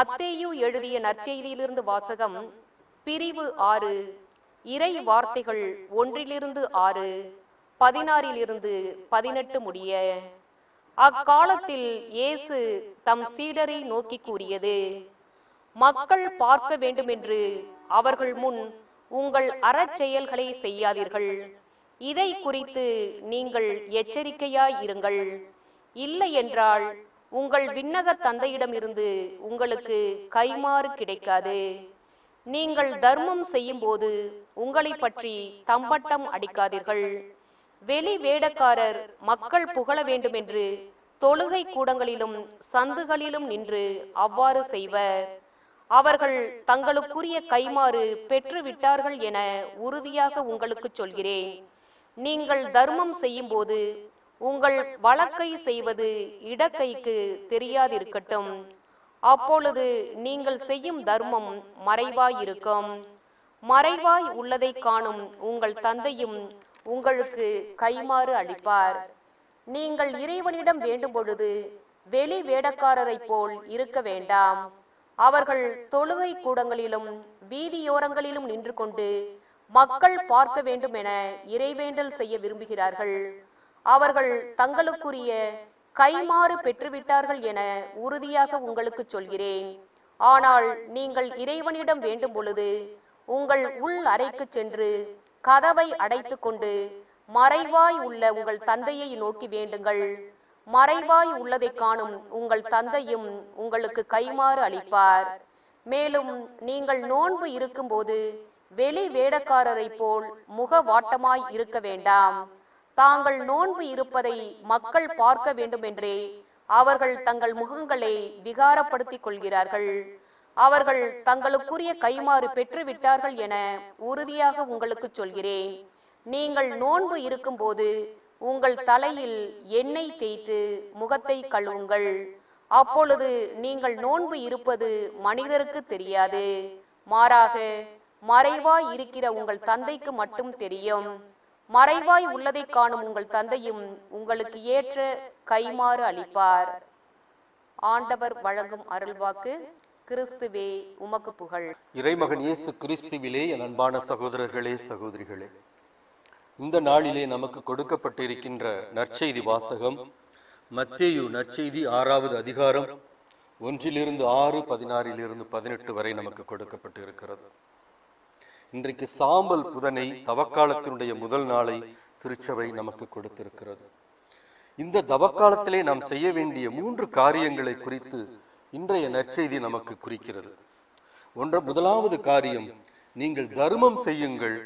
மத்தேயு எழுதிய நற்செய்தியிலிருந்து வாசகம். பிரிவு 6. இறை வார்த்தைகள் 1-6, 16-18 முடிய. அக்காலத்தில் இயேசு தம் சீடரை நோக்கி கூறியது: மக்கள் பார்க்க வேண்டுமென்று அவர்கள் முன் உங்கள் அறச்செயல்களை செய்யாதீர்கள். இதை குறித்து நீங்கள் எச்சரிக்கையாய் இருங்கள். இல்லை என்றால் உங்கள் விண்ணக தந்தையிடமிருந்து உங்களுக்கு கைமாறு கிடைக்காது. நீங்கள் தர்மம் செய்யும் போது உங்களை பற்றி தம்பட்டம் அடிக்காதீர்கள். வெளி வேடக்காரர் மக்கள் புகழ வேண்டுமென்று தொழுகை கூடங்களிலும் சந்துகளிலும் நின்று அவ்வாறு செய்வர். அவர்கள் தங்களுக்குரிய கைமாறு பெற்று விட்டார்கள் என உறுதியாக உங்களுக்கு சொல்கிறேன். நீங்கள் தர்மம் செய்யும் போது உங்கள் வலக்கை செய்வது இடக்கைக்கு தெரியாதிருக்கட்டும். அப்பொழுது நீங்கள் செய்யும் தர்மம் மறைவாய் இருக்கும். மறைவாய் உள்ளதை காணும் உங்கள் தந்தையும் உங்களுக்கு கைமாறு அளிப்பார். நீங்கள் இறைவனிடம் வேண்டும் பொழுது வெளி வேடக்காரரைப் போல் இருக்க வேண்டாம். அவர்கள் தொழுகை கூடங்களிலும் வீதியோரங்களிலும் நின்று கொண்டு மக்கள் பார்க்க வேண்டும் என இறைவேண்டல் செய்ய விரும்புகிறார்கள். அவர்கள் தங்களுக்குரிய கைமாறு பெற்றுவிட்டார்கள் என உறுதியாக உங்களுக்கு சொல்கிறேன். ஆனால் நீங்கள் இறைவனிடம் வேண்டும் பொழுது உங்கள் உள் அறைக்கு சென்று கதவை அடைத்து கொண்டு மறைவாய் உள்ள உங்கள் தந்தையை நோக்கி வேண்டுங்கள். மறைவாய் உள்ளதை காணும் உங்கள் தந்தையும் உங்களுக்கு கைமாறு அளிப்பார். மேலும் நீங்கள் நோன்பு இருக்கும்போது வெளி வேடக்காரரை போல் முகவாட்டமாய் இருக்க வேண்டாம். தாங்கள் நோன்பு இருப்பதை மக்கள் பார்க்க வேண்டுமென்றே அவர்கள் தங்கள் முகங்களை விகாரப்படுத்திக் கொள்கிறார்கள். அவர்கள் தங்களுக்குரிய கைமாறு பெற்றுவிட்டார்கள் என உறுதியாக உங்களுக்கு சொல்கிறேன். நீங்கள் நோன்பு இருக்கும்போது உங்கள் தலையில் எண்ணெய் தேய்த்து முகத்தை கழுவுங்கள். அப்பொழுது நீங்கள் நோன்பு இருப்பது மனிதருக்கு தெரியாது. மாறாக மறைவாய் இருக்கிற உங்கள் தந்தைக்கு மட்டும் தெரியும். மறைவாய் உள்ளதை காணும் உங்கள் தந்தையும் உங்களுக்கு ஏற்ற கைமாறு அளிப்பார். ஆண்டவர் வழங்கும் அருள்வாக்கு. கிறிஸ்துவே உமக்கு புகழ். இறைமகன் இயேசு கிறிஸ்துவிலே என் அன்பான சகோதரர்களே, சகோதரிகளே, இந்த நாளிலே நமக்கு கொடுக்கப்பட்டிருக்கின்ற நற்செய்தி வாசகம் மத்தேயு நற்செய்தி 6வது அதிகாரம் 1-6, 16-18 வரை நமக்கு கொடுக்கப்பட்டு இருக்கிறது. இன்றைக்கு சாம்பல் புதனை, தவக்காலத்தினுடைய முதல் நாளை திருச்சபை நமக்கு கொடுத்திருக்கிறது. இந்த தவக்காலத்திலே நாம் செய்ய வேண்டிய 3 காரியங்களை குறித்து இன்றைய நற்செய்தி நமக்கு குறிக்கிறது. முதலாவது காரியம், நீங்கள் தர்மம் செய்யுங்கள்,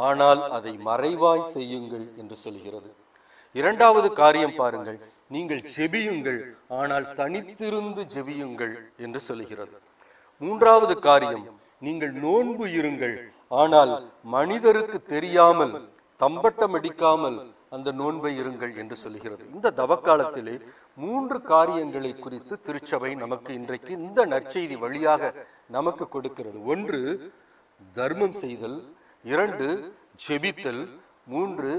ஆனால் அதை மறைவாய் செய்யுங்கள் என்று சொல்கிறது. இரண்டாவது காரியம் பாருங்கள், நீங்கள் ஜெபியுங்கள், ஆனால் தனித்திருந்து ஜெபியுங்கள் என்று சொல்கிறது. மூன்றாவது காரியம், நீங்கள் நோன்பு இருங்கள், ஆனால் மனிதருக்கு தெரியாமல் தம்பட்டம் அடிக்காமல் அந்த நோன்பை இருங்கள் என்று சொல்கிறது. இந்த தவக்காலத்திலே 3 காரியங்களை குறித்து திருச்சபை நமக்கு இன்றைக்கு இந்த நற்செய்தி வழியாக நமக்கு கொடுக்கிறது. 1 தர்மம் செய்தல், 2 ஜெபித்தல், 3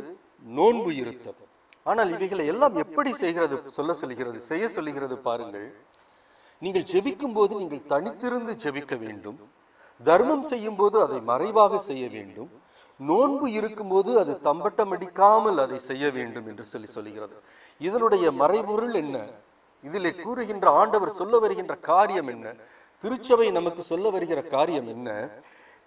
நோன்பு இருத்தல். ஆனால் இவைகளை எல்லாம் எப்படி செய்ய சொல்லுகிறது பாருங்கள். நீங்கள் ஜெபிக்கும் போது நீங்கள் தனித்திருந்து ஜெபிக்க வேண்டும். தர்மம் செய்யும் போது அதை மறைவாக செய்ய வேண்டும். நோன்பு இருக்கும்போது அது தம்பட்டம் அடிக்காமல் அதை செய்ய வேண்டும் என்று சொல்லுகிறது. இதனுடைய மறைபொருள் என்ன? இதிலே கூறுகின்ற ஆண்டவர் சொல்ல வருகின்ற காரியம் என்ன? திருச்சபை நமக்கு சொல்ல வருகிற காரியம் என்ன?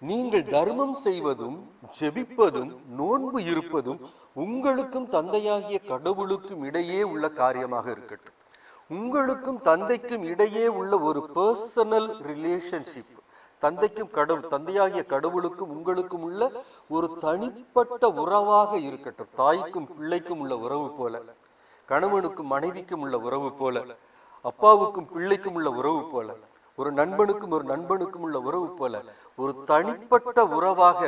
நீங்கள் தர்மம் செய்வதும் ஜெபிப்பதும் நோன்பு இருப்பதும் உங்களுக்கும் தந்தையாகிய கடவுளுக்கும் இடையே உள்ள காரியமாக இருக்கட்டும். உங்களுக்கும் தந்தைக்கும் இடையே உள்ள ஒரு பர்சனல் ரிலேஷன்ஷிப். தந்தையாகிய கடவுளுக்கும் உங்களுக்கும் உள்ள ஒரு தனிப்பட்ட உறவாக இருக்கட்டும். தாய்க்கும் பிள்ளைக்கும் உள்ள உறவு போல, கணவனுக்கும் மனைவிக்கும் உள்ள உறவு போல, அப்பாவுக்கும் பிள்ளைக்கும் உள்ள உறவு போல, ஒரு நண்பனுக்கும் உள்ள உறவு போல ஒரு தனிப்பட்ட உறவாக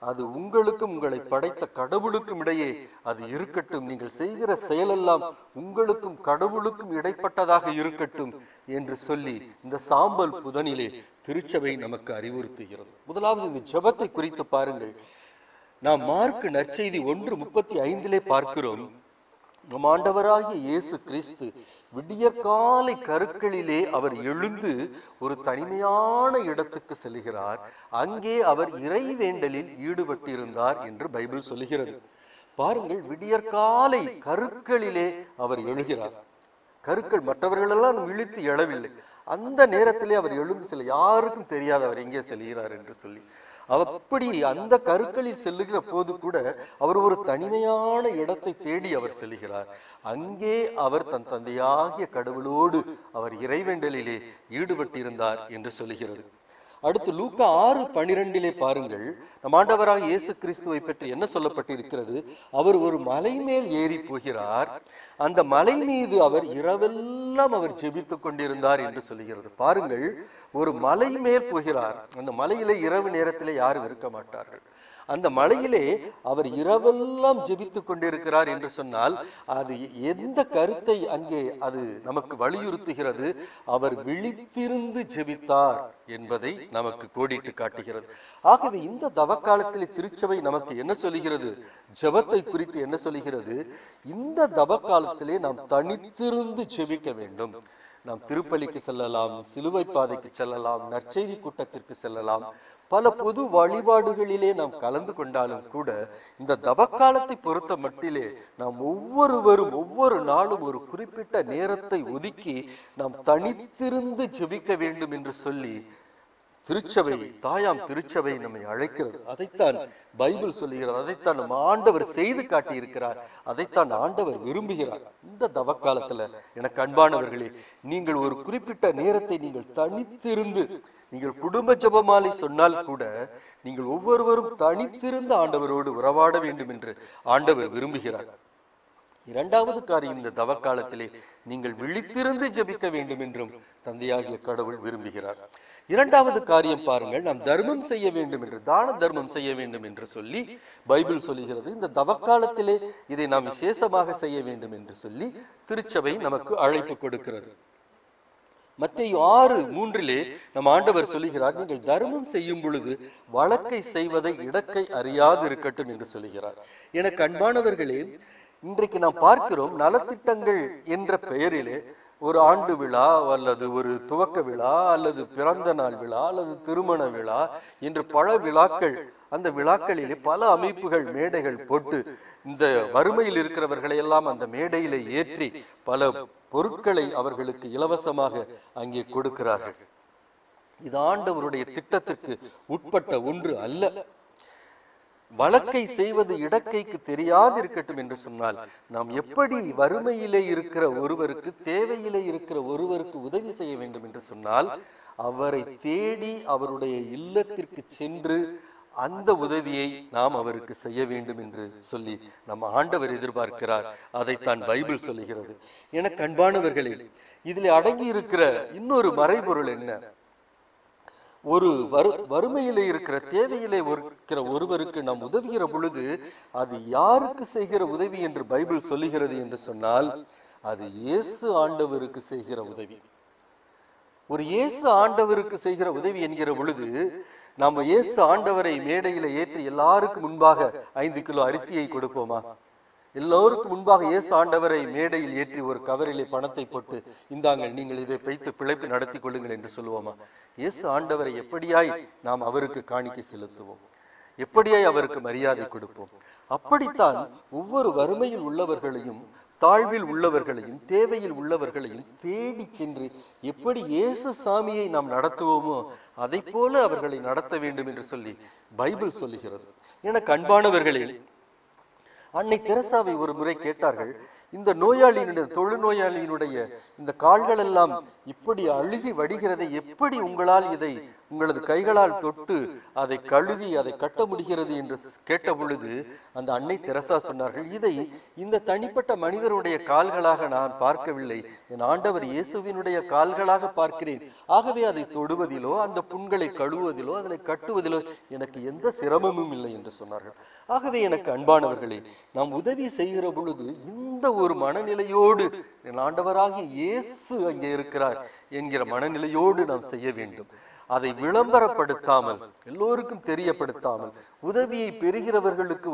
அது உங்களுக்கும் உங்களை படைத்த கடவுளுக்கும் இடையே அது இருக்கட்டும். நீங்கள் செய்கிற செயலெல்லாம் உங்களுக்கும் கடவுளுக்கும் இடைப்பட்டதாக இருக்கட்டும் என்று சொல்லி இந்த சாம்பல் புதனிலே திருச்சபை நமக்கு அறிவுறுத்துகிறது. முதலாவது இந்த ஜெபத்தை குறித்து பாருங்கள். நாம் மார்க் நற்செய்தி 1:35 பார்க்கிறோம். நம் ஆண்டவராகிய இயேசு கிறிஸ்து விடியற்காலை கருக்களிலே அவர் எழுந்து ஒரு தனிமையான இடத்துக்கு செல்கிறார். அங்கே அவர் இறைவேண்டலில் ஈடுபட்டிருந்தார் என்று பைபிள் சொல்லுகிறது. பாருங்கள், விடியற்காலை கருக்களிலே அவர் எழுகிறார். கருக்கள் மற்றவர்களெல்லாம் விழித்து எழவில்லை. அந்த நேரத்திலே அவர் எழுந்து செல்ல, யாருக்கும் தெரியாது அவர் எங்கே செல்கிறார் என்று சொல்லி. அப்படி அந்த கருக்களில் செல்லுகிற போது கூட அவர் ஒரு தனிமையான இடத்தை தேடி அவர் செல்கிறார். அங்கே அவர் தன் தந்தையாகிய கடவுளோடு அவர் இறைவேண்டலிலே ஈடுபட்டிருந்தார் என்று சொல்லுகிறது. அடுத்து லூக்கா 6:12 பாருங்கள், நம் ஆண்டவராக இயேசு கிறிஸ்துவை பற்றி என்ன சொல்லப்பட்டிருக்கிறது? அவர் ஒரு மலை மேல் ஏறி போகிறார். அந்த மலை மீது அவர் இரவெல்லாம் அவர் ஜெபித்துக் கொண்டிருந்தார் என்று சொல்லுகிறது. பாருங்கள், ஒரு மலை மேல் போகிறார். அந்த மலையிலே இரவு நேரத்திலே யாரும் இருக்க மாட்டார்கள். அந்த மலையிலே அவர் இரவெல்லாம் ஜெபித்துக் கொண்டிருக்கிறார் என்று சொன்னால் அது எந்த கருத்தை அங்கே அது நமக்கு வலியுறுத்துகிறது? அவர் விழித்திருந்து ஜெபித்தார் என்பதை நமக்கு கோடிட்டு காட்டுகிறது. ஆகவே இந்த தவக்காலத்திலே திருச்சபை நமக்கு என்ன சொல்லுகிறது? ஜெபத்தை குறித்து என்ன சொல்லுகிறது? இந்த தவக்காலத்திலே நாம் தனித்திருந்து ஜெபிக்க வேண்டும். நாம் திருப்பலிக்கு செல்லலாம், சிலுவை பாதைக்கு செல்லலாம், நற்செய்தி கூட்டத்திற்கு செல்லலாம், பல பொது வழிபாடுகளிலே நாம் கலந்து கொண்டாலும் கூட இந்த தவக்காலத்தை பொறுத்த மட்டிலே நாம் ஒவ்வொருவரும் ஒவ்வொரு நாளும் ஒரு குறிப்பிட்ட நேரத்தை ஒதுக்கி நாம் தனித்திருந்து ஜெபிக்க வேண்டும் என்று சொல்லி திருச்சபை, தாயாம் திருச்சபை நம்மை அழைக்கிறது. அதைத்தான் பைபிள் சொல்லுகிறது. அதைத்தான் நம்ம ஆண்டவர் செய்து காட்டி இருக்கிறார். அதைத்தான் ஆண்டவர் விரும்புகிறார். இந்த தவக்காலத்துல எனக்கு அன்பானவர்களே, நீங்கள் ஒரு குறிப்பிட்ட நேரத்தை நீங்கள் தனித்திருந்து, நீங்கள் குடும்ப ஜெபமாலை சொன்னால் கூட நீங்கள் ஒவ்வொருவரும் தனித்திருந்து ஆண்டவரோடு உறவாட வேண்டும் என்று ஆண்டவர் விரும்புகிறார். இரண்டாவது காரியம், இந்த தவக்காலத்திலே நீங்கள் விழித்திருந்து ஜெபிக்க வேண்டும் என்றும் தந்தையாகிய கடவுள் விரும்புகிறார். இரண்டாவது காரியம் பாருங்கள், நாம் தர்மம் செய்ய வேண்டும் என்று, தான தர்மம் செய்ய வேண்டும் என்று சொல்லி பைபிள் சொல்லுகிறது. இந்த தவக்காலத்திலே இதை நாம் விசேஷமாக செய்ய வேண்டும் என்று சொல்லி திருச்சபை நமக்கு அழைப்பு கொடுக்கிறது. மத்தேயு 6:3 நம் ஆண்டவர் சொல்லுகிறார், நீங்கள் தர்மம் செய்யும் பொழுது வழக்கை செய்வதை இடக்கை அறியாது இருக்கட்டும் என்று சொல்லுகிறார். எனக்கு அன்பானவர்களே, இன்றைக்கு நாம் பார்க்கிறோம் நலத்திட்டங்கள் என்ற பெயரிலே ஒரு ஆண்டு விழா அல்லது ஒரு துவக்க விழா அல்லது பிறந்த நாள் விழா அல்லது திருமண விழா என்று பல விழாக்கள், அந்த விழாக்களிலே பல அமைப்புகள் மேடைகள் போட்டு இந்த வறுமையில் இருக்கிறவர்களை எல்லாம் அந்த மேடையிலே ஏற்றி பல பொருட்களை அவர்களுக்கு இலவசமாக அங்கே கொடுக்கிறார்கள். இது ஆண்டவருடைய திட்டத்திற்கு உட்பட்ட ஒன்று அல்ல. வழக்கை செய்வது இடக்கைக்கு தெரியாது இருக்கட்டும் என்று சொன்னால் நாம் எப்படி வறுமையிலே இருக்கிற ஒருவருக்கு, தேவையிலே இருக்கிற ஒருவருக்கு உதவி செய்ய வேண்டும் என்று சொன்னால் அவரை தேடி அவருடைய இல்லத்திற்கு சென்று அந்த உதவியை நாம் அவருக்கு செய்ய வேண்டும் என்று சொல்லி நம்ம ஆண்டவர் எதிர்பார்க்கிறார். அதைத்தான் பைபிள் சொல்லுகிறது. எனக்கு அன்பானவர்களே, இதில் அடங்கி இருக்கிற இன்னொரு மறைபொருள் என்ன? ஒரு வறுமையிலே இருக்கிற, தேவையிலே இருக்கிற ஒருவருக்கு நாம் உதவுகிற பொழுது அது யாருக்கு செய்கிற உதவி என்று பைபிள் சொல்லுகிறது என்று சொன்னால் அது இயேசு ஆண்டவருக்கு செய்கிற உதவி. ஒரு இயேசு ஆண்டவருக்கு செய்கிற உதவி என்கிற பொழுது நாம் இயேசு ஆண்டவரை மேடையில ஏற்றி எல்லாருக்கும் முன்பாக 5 கிலோ அரிசியை கொடுப்போமா? எல்லோருக்கும் முன்பாக இயேசு ஆண்டவரை மேடையில் ஏற்றி ஒரு கவரிலே பணத்தை போட்டு, இந்தாங்கள், நீங்கள் இதை வைத்து பிழைப்பு நடத்தி கொள்ளுங்கள் என்று சொல்லுவோமா? இயேசு ஆண்டவரை எப்படியாய் நாம் அவருக்கு காணிக்கை செலுத்துவோம், எப்படியாய் அவருக்கு மரியாதை கொடுப்போம். அப்படித்தான் ஒவ்வொரு வறுமையில் உள்ளவர்களையும், தாழ்வில் உள்ளவர்களையும், தேவையில் உள்ளவர்களையும் தேடி சென்று எப்படி இயேசு சாமியை நாம் நடத்துவோமோ அதை போல அவர்களை நடத்த வேண்டும் என்று சொல்லி பைபிள் சொல்லுகிறது. எனக்கு அன்பானவர்களே, அன்னை தெரசாவை ஒரு முறை கேட்டார்கள், இந்த நோயாளியினுடைய, தொழுநோயாளியினுடைய இந்த கால்கள் எல்லாம் இப்படி அழுகி வடிகிறதை எப்படி உங்களால் இதை உங்களது கைகளால் தொட்டு அதை கழுவி அதை கட்ட முடிகிறது என்று கேட்ட பொழுது அந்த அன்னை தெரசா சொன்னார்கள், இதை இந்த தனிப்பட்ட மனிதருடைய கால்களாக நான் பார்க்கவில்லை, என் ஆண்டவர் இயேசுவினுடைய கால்களாக பார்க்கிறேன். ஆகவே அதை தொடுவதிலோ அந்த புண்களை கழுவுவதிலோ அதை கட்டுவதிலோ எனக்கு எந்த சிரமமும் இல்லை என்று சொன்னார்கள். ஆகவே எனக்கு அன்பானவர்களே, நாம் உதவி செய்கிற பொழுது இந்த ஒரு மனநிலையோடு, என் ஆண்டவராகிய இயேசு அங்கே இருக்கிறார் என்கிற மனநிலையோடு நாம் செய்ய வேண்டும். அதை விளம்பரப்படுத்தாமல், எல்லோருக்கும் தெரியப்படுத்தாமல், உதவியை பெறுகிறவர்களுக்கு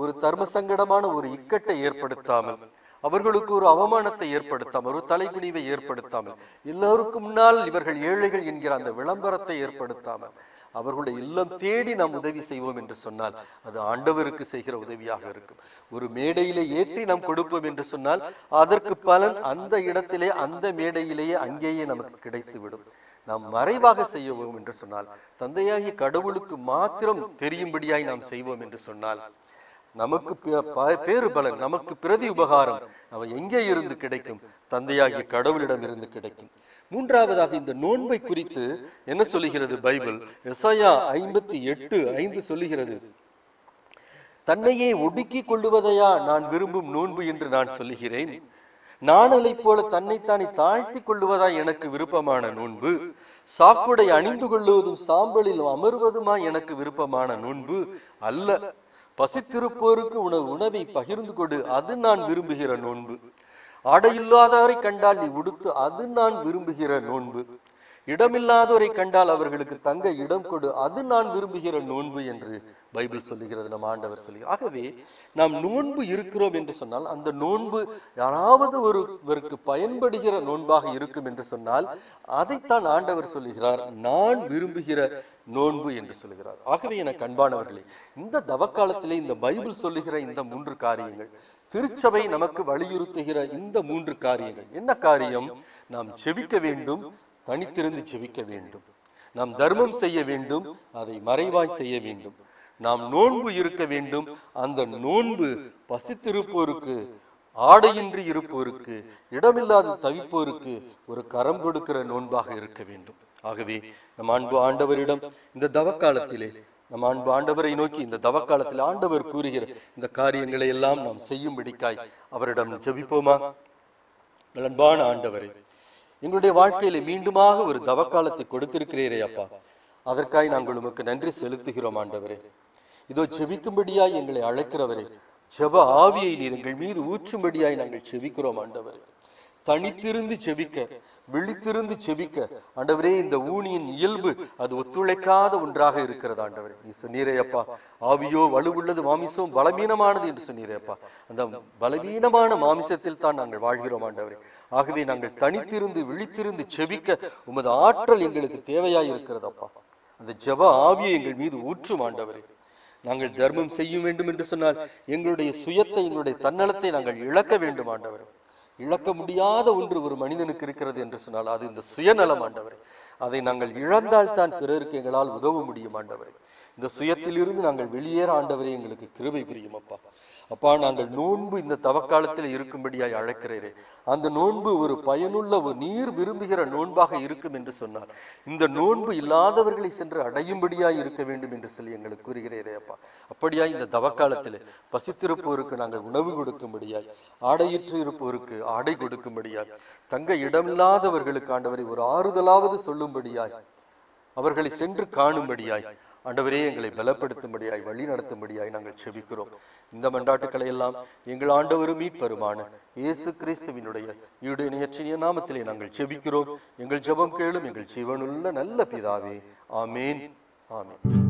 ஒரு தர்ம சங்கடமான ஒரு இக்கட்டை ஏற்படுத்தாமல், அவர்களுக்கு ஒரு அவமானத்தை ஏற்படுத்தாமல், ஒரு தலைகுனிவை ஏற்படுத்தாமல், எல்லோருக்கும் முன்னால் இவர்கள் ஏழைகள் என்கிற அந்த விளம்பரத்தை ஏற்படுத்தாமல் அவர்களுடைய இல்லம் தேடி நாம் உதவி செய்வோம் என்று சொன்னால் அது ஆண்டவருக்கு செய்கிற உதவியாக இருக்கும். ஒரு மேடையிலே ஏற்றி நாம் கொடுப்போம் என்று சொன்னால் அதற்கு பலன் அந்த இடத்திலே, அந்த மேடையிலேயே, அங்கேயே நமக்கு கிடைத்து விடும். நாம் மறைவாக செய்வோம் என்று சொன்னால், தந்தையாகிய கடவுளுக்கு மாத்திரம் தெரியும்படியாய் நாம் செய்வோம் என்று சொன்னால் நமக்கு பேறு பலன், நமக்கு பிரதி உபகாரம் நம்ம எங்கே இருந்து கிடைக்கும்? தந்தையாகிய கடவுளிடம் இருந்து கிடைக்கும். மூன்றாவதாக இந்த நோன்பை குறித்து என்ன சொல்லுகிறது பைபிள்? எசாயா 58:5 சொல்லுகிறது, தன்னையே ஒடுக்கி கொள்ளுவதையா நான் விரும்பும் நோன்பு என்று நான் சொல்லுகிறேன். நாணலை போல தன்னைத்தானே தாழ்த்தி கொள்ளுவதா எனக்கு விருப்பமான நோன்பு. சாக்குடை அணிந்து கொள்ளுவதும் சாம்பலில் அமர்வதுமா எனக்கு விருப்பமான நோன்பு அல்ல. பசித்திருப்போருக்கு உணவை பகிர்ந்து கொடு, அது நான் விரும்புகிற நோன்பு. ஆடையில்லாதவரை கண்டால் நீ உடுத்து, அது நான் விரும்புகிற நோன்பு. இடமில்லாதவரை கண்டால் அவர்களுக்கு தங்க இடம் கொடு, அது நான் விரும்புகிற நோன்பு என்று பைபிள் சொல்லுகிறது, நம் ஆண்டவர் சொல்லுகிறார். ஆகவே நாம் நோன்பு இருக்கிறோம் என்று சொன்னால் அந்த நோன்பு யாராவது ஒருவருக்கு பயன்படுகிற நோன்பாக இருக்கும் என்று சொன்னால் அதைத்தான் ஆண்டவர் சொல்லுகிறார், நான் விரும்புகிற நோன்பு என்று சொல்லுகிறார். ஆகவே எனக்கு அன்பானவர்களே, இந்த தவக்காலத்திலே இந்த பைபிள் சொல்லுகிற இந்த 3 காரியங்கள், திருச்சபை நமக்கு வலியுறுத்துகிற இந்த 3 காரியங்கள் என்ன காரியம்? நாம் செபிக்க வேண்டும், தனித்திருந்து செபிக்க வேண்டும். நாம் தர்மம் செய்ய வேண்டும், அதை மறைவாய் செய்ய வேண்டும். நாம் நோன்பு இருக்க வேண்டும், அந்த நோன்பு பசித்திருப்போருக்கு, ஆடையின்றி இருப்போருக்கு, இடமில்லாத தவிப்போருக்கு ஒரு கரம் கொடுக்கிற நோன்பாக இருக்க வேண்டும். ஆகவே நம் அன்பு ஆண்டவரிடம் இந்த தவக்காலத்திலே, நம் அன்பு ஆண்டவரை நோக்கி இந்த தவக்காலத்தில் ஆண்டவர் கூறுகிற இந்த காரியங்களை எல்லாம் நாம் செய்யும்படிக்காய் அவரிடம் ஜெபிப்போமா? அன்பான ஆண்டவரே, எங்களுடைய வாழ்க்கையில மீண்டுமாக ஒரு தவக்காலத்தை கொடுத்திருக்கிறீரே அப்பா, அதற்காய் நாங்கள் உமக்கு நன்றி செலுத்துகிறோம் ஆண்டவரே. இதோ ஜெபிக்கும்படியாய் எங்களை அழைக்கிறவரே, ஜெப ஆவியை நீர் எங்கள் மீது ஊற்றும்படியாய் நாங்கள் செபிக்கிறோம் ஆண்டவரே. தனித்திருந்து செபிக்க, விழித்திருந்து செபிக்க ஆண்டவரே, இந்த ஊனியின் இயல்பு அது ஒத்துழைக்காத ஒன்றாக இருக்கிறது ஆண்டவரே. நீ சொன்னீரே அப்பா, ஆவியோ வலுவுள்ளது, மாமிசம் பலவீனமானது என்று சொன்னீரே அப்பா. அந்த பலவீனமான மாமிசத்தில் தான் நாங்கள் வாழ்கிறோம் ஆண்டவரே. ஆகவே நாங்கள் தனித்திருந்து விழித்திருந்து செபிக்க உமது ஆற்றல் எங்களுக்கு தேவையாய் இருக்கிறது அப்பா. அந்த ஜெப ஆவியை எங்கள் மீது ஊற்றும் ஆண்டவரே. நாங்கள் தர்மம் செய்ய வேண்டும் என்று சொன்னால் எங்களுடைய சுயத்தை, எங்களுடைய தன்னலத்தை நாங்கள் இழக்க வேண்டும் ஆண்டவரே. இழக்க முடியாத ஒன்று ஒரு மனிதனுக்கு இருக்கிறது என்று சொன்னால் அது இந்த சுயநலம் ஆண்டவரே. அதை நாங்கள் இழந்தால் தான் பிறருக்கு எங்களால் உதவ முடியும் ஆண்டவரே. இந்த சுயத்திலிருந்து நாங்கள் வெளியேற ஆண்டவரே எங்களுக்கு கிருபை புரியும் அப்பா. அப்பா, நாங்கள் நோன்பு இந்த தவக்காலத்தில் இருக்கும்படியாய் அழைக்கிறீரே, அந்த நோன்பு ஒரு பயனுள்ள, ஒரு நீர் விரும்புகிற நோன்பாக இருக்கும் என்று சொன்னார். இந்த நோன்பு இல்லாதவர்களை சென்று அடையும்படியாய் இருக்க வேண்டும் என்று சொல்லி எங்களுக்கு கூறுகிறீரே அப்பா. அப்படியாய் இந்த தவக்காலத்தில் பசித்திருப்போருக்கு நாங்கள் உணவு கொடுக்கும்படியாய், ஆடையிற்று இருப்போருக்கு ஆடை கொடுக்கும்படியாய், தங்க இடமில்லாதவர்களுக்கு ஆண்டவரை ஒரு ஆறுதலாவது சொல்லும்படியாய், அவர்களை சென்று காணும்படியாய் ஆண்டவரே எங்களை பலப்படுத்தும்படியாய், வழி நடத்தும்படியாய் நாங்கள் செபிக்கிறோம். இந்த மன்றாட்டுக்களை எல்லாம் எங்கள் ஆண்டவரும் மீட்பருமான இயேசு கிறிஸ்துவினுடைய ஈடு நாமத்திலே நாங்கள் செபிக்கிறோம். எங்கள் ஜெபம் கேளும் எங்கள் ஜீவனுள்ள நல்ல பிதாவே. ஆமேன், ஆமேன்.